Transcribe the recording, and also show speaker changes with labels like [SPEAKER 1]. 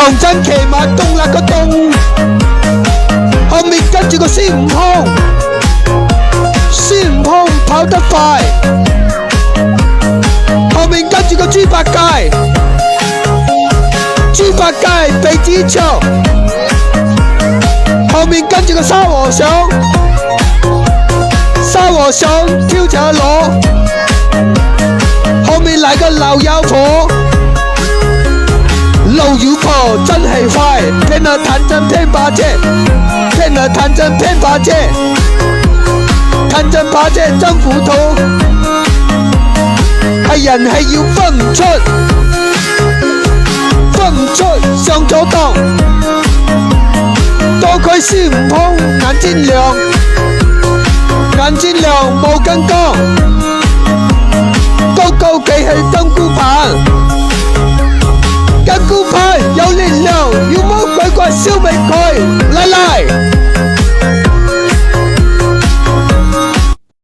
[SPEAKER 1] 龍真騎馬東立個洞，後面跟住個孫悟空，孫悟空跑得快，後面跟住個豬八戒，豬八戒鼻子長，後面跟住個沙和尚，沙和尚挑茶螺，後面嚟個老妖婆。老妖婆真係快，偏了彈針偏把車，偏了彈針偏把車，彈針把車真糊塗，係人係要分唔出，分唔出上咗當，多虧孫悟空眼睛亮，眼睛亮冇根光，高高企係金箍棒。金箍棒有力量，妖魔鬼怪消滅佢，嚟嚟！